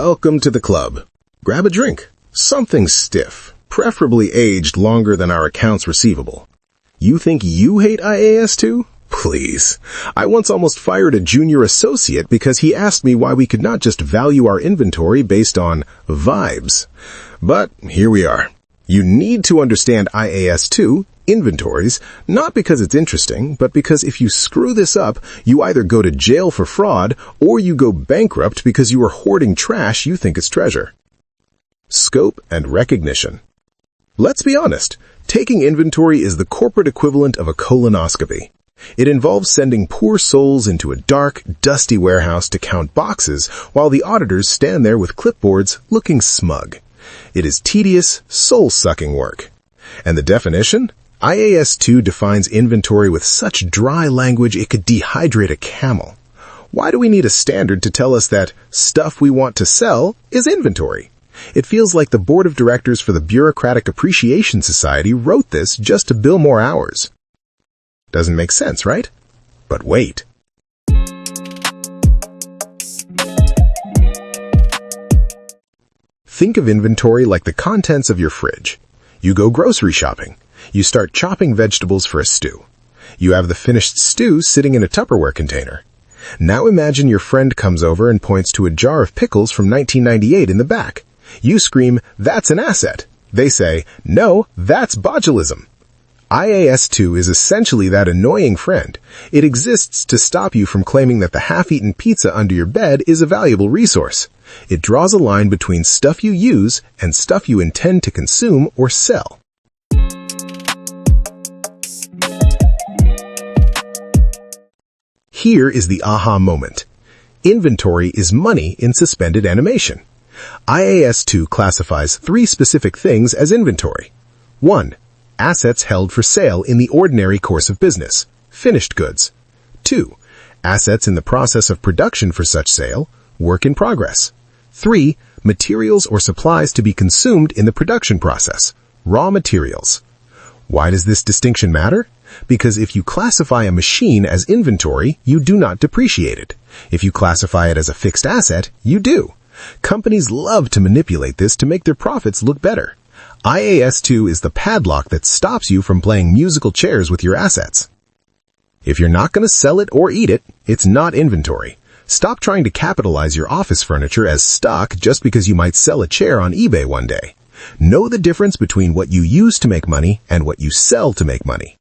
Welcome to the club. Grab a drink. Something stiff, preferably aged longer than our accounts receivable. You think you hate IAS too? Please. I once almost fired a junior associate because he asked me why we could not just value our inventory based on vibes. But here we are. You need to understand IAS 2, Inventories, not because it's interesting, but because if you screw this up, you either go to jail for fraud or you go bankrupt because you are hoarding trash you think is treasure. Scope and recognition. Let's be honest, taking inventory is the corporate equivalent of a colonoscopy. It involves sending poor souls into a dark, dusty warehouse to count boxes while the auditors stand there with clipboards looking smug. It is tedious, soul-sucking work. And the definition? IAS 2 defines inventory with such dry language it could dehydrate a camel. Why do we need a standard to tell us that stuff we want to sell is inventory? It feels like the board of directors for the Bureaucratic Appreciation Society wrote this just to bill more hours. Doesn't make sense, right? But wait. Think of inventory like the contents of your fridge. You go grocery shopping. You start chopping vegetables for a stew. You have the finished stew sitting in a Tupperware container. Now imagine your friend comes over and points to a jar of pickles from 1998 in the back. You scream, "That's an asset." They say, "No, that's botulism." IAS 2 is essentially that annoying friend. It exists to stop you from claiming that the half-eaten pizza under your bed is a valuable resource. It draws a line between stuff you use and stuff you intend to consume or sell. Here is the aha moment. Inventory is money in suspended animation. IAS 2 classifies 3 specific things as inventory. 1. Assets held for sale in the ordinary course of business, finished goods. 2. Assets in the process of production for such sale, work in progress. 3. Materials or supplies to be consumed in the production process, raw materials. Why does this distinction matter? Because if you classify a machine as inventory, you do not depreciate it. If you classify it as a fixed asset, you do. Companies love to manipulate this to make their profits look better. IAS 2 is the padlock that stops you from playing musical chairs with your assets. If you're not going to sell it or eat it, it's not inventory. Stop trying to capitalize your office furniture as stock just because you might sell a chair on eBay one day. Know the difference between what you use to make money and what you sell to make money.